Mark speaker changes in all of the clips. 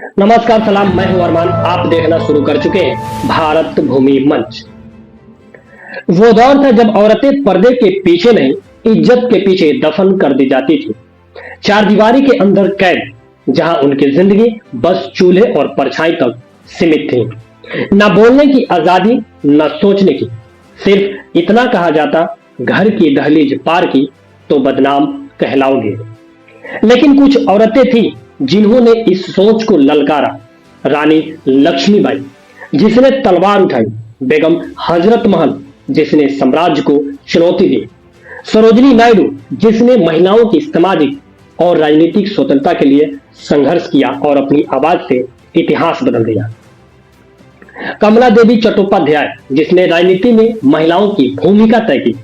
Speaker 1: नमस्कार सलाम, मैं हूं अरमान। आप देखना शुरू कर चुके हैं भारत भूमि मंच। वो दौर था जब औरतें पर्दे के पीछे नहीं, इज्जत के पीछे दफन कर दी जाती थी। चार दीवारी के अंदर कैद, जहां उनकी जिंदगी बस चूल्हे और परछाई तक सीमित थी। न बोलने की आजादी, न सोचने की। सिर्फ इतना कहा जाता, घर की दहलीज पार की तो बदनाम कहलाओगे। लेकिन कुछ औरतें थी जिन्होंने इस सोच को ललकारा। रानी लक्ष्मीबाई, जिसने तलवार उठाई। बेगम हजरत महल, जिसने साम्राज्य को चुनौती दी। सरोजिनी नायडू, जिसने महिलाओं की सामाजिक और राजनीतिक स्वतंत्रता के लिए संघर्ष किया और अपनी आवाज से इतिहास बदल दिया। कमला देवी चट्टोपाध्याय, जिसने राजनीति में महिलाओं की भूमिका तय की।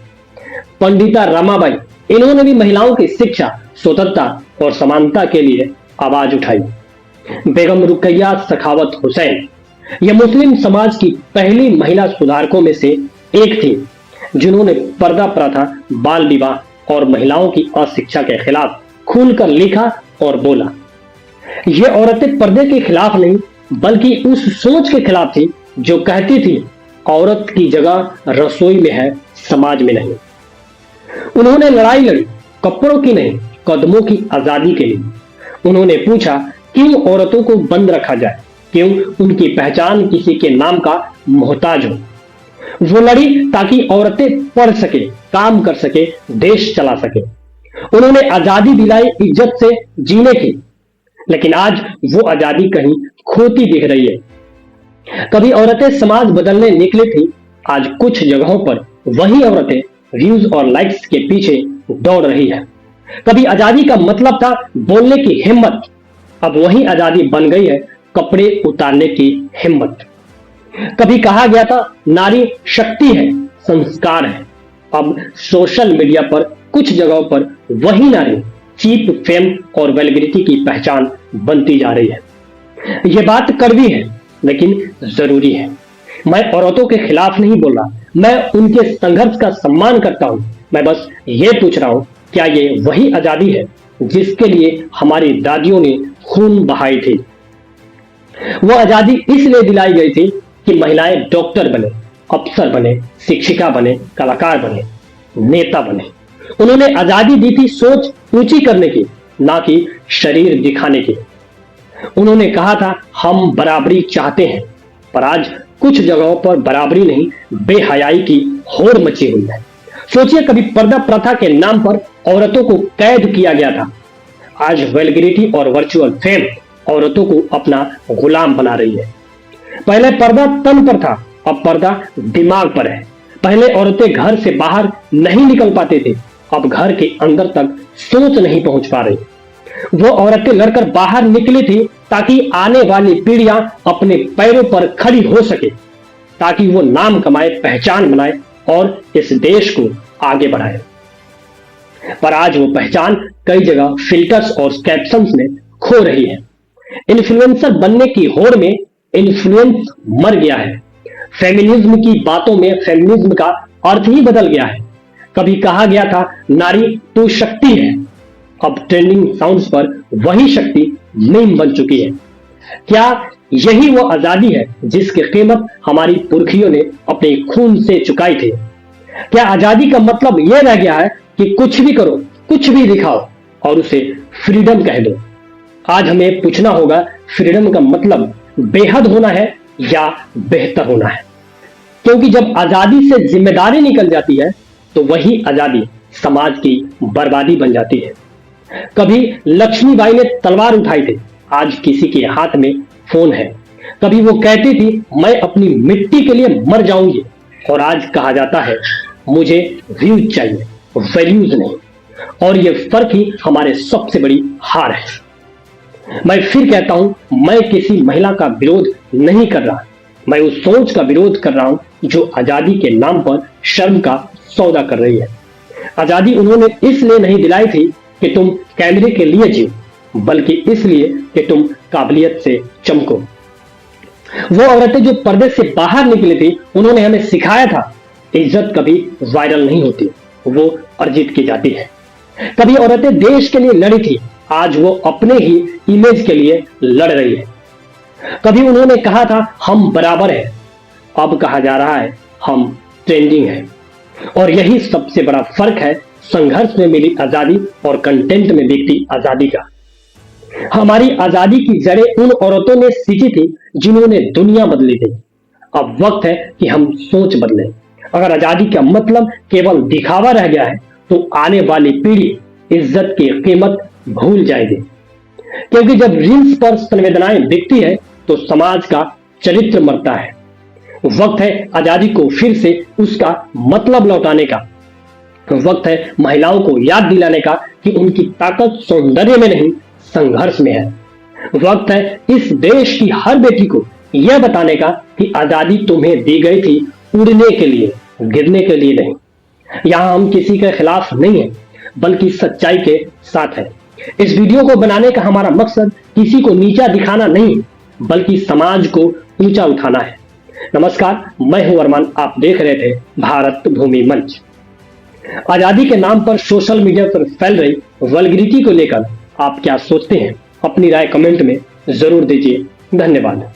Speaker 1: पंडिता रमाबाई, इन्होंने भी महिलाओं की शिक्षा, स्वतंत्रता और समानता के लिए आवाज उठाई। बेगम रुकैया सखावत हुसैन, यह मुस्लिम समाज की पहली महिला सुधारकों में से एक थी, जिन्होंने पर्दा प्रथा, बाल विवाह और महिलाओं की अशिक्षा के खिलाफ खुलकर लिखा और बोला। ये औरतें पर्दे के खिलाफ नहीं, बल्कि उस सोच के खिलाफ थी जो कहती थी औरत की जगह रसोई में है, समाज में नहीं। उन्होंने लड़ाई लड़ी, कपड़ों की नहीं, कदमों की आजादी के लिए। उन्होंने पूछा, क्यों औरतों को बंद रखा जाए, क्यों उनकी पहचान किसी के नाम का मोहताज हो। वो लड़ी ताकि औरतें पढ़ सके, काम कर सके, देश चला सके। उन्होंने आजादी दिलाई इज्जत से जीने की। लेकिन आज वो आजादी कहीं खोती दिख रही है। कभी औरतें समाज बदलने निकली थी, आज कुछ जगहों पर वही औरतें व्यूज और लाइक्स के पीछे दौड़ रही है। कभी आजादी का मतलब था बोलने की हिम्मत, अब वही आजादी बन गई है कपड़े उतारने की हिम्मत। कभी कहा गया था नारी शक्ति है, संस्कार है, अब सोशल मीडिया पर कुछ जगहों पर वही नारी चीप फेम और वेल्गरिटी की पहचान बनती जा रही है। यह बात कड़वी है, लेकिन जरूरी है। मैं औरतों के खिलाफ नहीं बोल रहा, मैं उनके संघर्ष का सम्मान करता हूं। मैं बस ये पूछ रहा हूं, क्या ये वही आजादी है जिसके लिए हमारी दादियों ने खून बहाई थी। वो आजादी इसलिए दिलाई गई थी कि महिलाएं डॉक्टर बने, अफसर बने, शिक्षिका बने, कलाकार बने, नेता बने। उन्होंने आजादी दी थी सोच ऊंची करने की, ना कि शरीर दिखाने की। उन्होंने कहा था, हम बराबरी चाहते हैं। पर आज कुछ जगहों पर बराबरी नहीं, बेहयाई की होड़ मची हुई है। सोचिए, कभी पर्दा प्रथा के नाम पर औरतों को कैद किया गया था। आज वेल्गरिटी और वर्चुअल फेम औरतों को अपना गुलाम बना रही है। पहले पर्दा तन पर था, अब पर्दा दिमाग पर है। पहले औरतें घर से बाहर नहीं निकल पाते थे, अब घर के अंदर तक सोच नहीं पहुंच पा रही। वो औरतें लड़कर बाहर निकली थी ताकि आने वाली पीढ़ियां अपने पैरों पर खड़ी हो सके, ताकि वो नाम कमाए, पहचान बनाए और इस देश को आगे बढ़ाए। पर आज वो पहचान कई जगह फिल्टर्स और कैप्शंस में खो रही है। इन्फ्लुएंसर बनने की होड़ में इन्फ्लुएंस मर गया है। फेमिनिज्म की बातों में फेमिनिज्म का अर्थ ही बदल गया है। कभी कहा गया था नारी तू शक्ति है, अब ट्रेंडिंग साउंड्स पर वही शक्ति मीम बन चुकी है। क्या यही वो आजादी है जिसकी कीमत हमारी पुरखियों ने अपने खून से चुकाई थी? क्या आजादी का मतलब यह रह गया है कि कुछ भी करो, कुछ भी दिखाओ और उसे फ्रीडम कह दो? आज हमें पूछना होगा, फ्रीडम का मतलब बेहद होना है या बेहतर होना है? क्योंकि जब आजादी से जिम्मेदारी निकल जाती है तो वही आजादी समाज की बर्बादी बन जाती है। कभी लक्ष्मीबाई ने तलवार उठाई थी, आज किसी के हाथ में फोन है। कभी वो कहती थी, मैं अपनी मिट्टी के लिए मर जाऊंगी, और आज कहा जाता है, मुझे व्यूज चाहिए, वैल्यूज नहीं। और ये फर्क ही हमारे सबसे बड़ी हार है। मैं फिर कहता हूं, मैं किसी महिला का विरोध नहीं कर रहा, मैं उस सोच का विरोध कर रहा हूं जो आजादी के नाम पर शर्म का सौदा कर रही है। आजादी उन्होंने इसलिए नहीं दिलाई थी कि तुम कैमरे के लिए जियो, बल्कि इसलिए कि तुम काबिलियत से चमको। वो औरतें जो पर्दे से बाहर निकली थी, उन्होंने हमें सिखाया था, इज्जत कभी वायरल नहीं होती, वो अर्जित की जाती है। कभी औरतें देश के लिए लड़ी थी, आज वो अपने ही इमेज के लिए लड़ रही है। कभी उन्होंने कहा था हम बराबर हैं, अब कहा जा रहा है हम ट्रेंडिंग हैं। और यही सबसे बड़ा फर्क है संघर्ष में मिली आजादी और कंटेंट में बिकती आजादी का। हमारी आजादी की जड़ें उन औरतों ने सींची थी जिन्होंने दुनिया बदली थी। अब वक्त है कि हम सोच बदलें। अगर आजादी का मतलब केवल दिखावा रह गया है तो आने वाली पीढ़ी इज्जत की कीमत भूल जाएगी, क्योंकि जब रील्स पर संवेदनाएं बिकती है तो समाज का चरित्र मरता है। वक्त है आजादी को फिर से उसका मतलब लौटाने का। वक्त है महिलाओं को याद दिलाने का कि उनकी ताकत सौंदर्य में नहीं, संघर्ष में है। वक्त है इस देश की हर बेटी को यह बताने का कि आजादी तुम्हें दी गई थी उड़ने के लिए, गिरने के लिए नहीं। यहां हम किसी के खिलाफ नहीं है, बल्कि सच्चाई के साथ है। इस वीडियो को बनाने का हमारा मकसद किसी को नीचा दिखाना नहीं, बल्कि समाज को ऊंचा उठाना है। नमस्कार, मैं हूं अरमान, आप देख रहे थे भारत भूमि मंच। आजादी के नाम पर सोशल मीडिया पर फैल रही वल्गैरिटी को लेकर आप क्या सोचते हैं? अपनी राय कमेंट में जरूर दीजिए। धन्यवाद।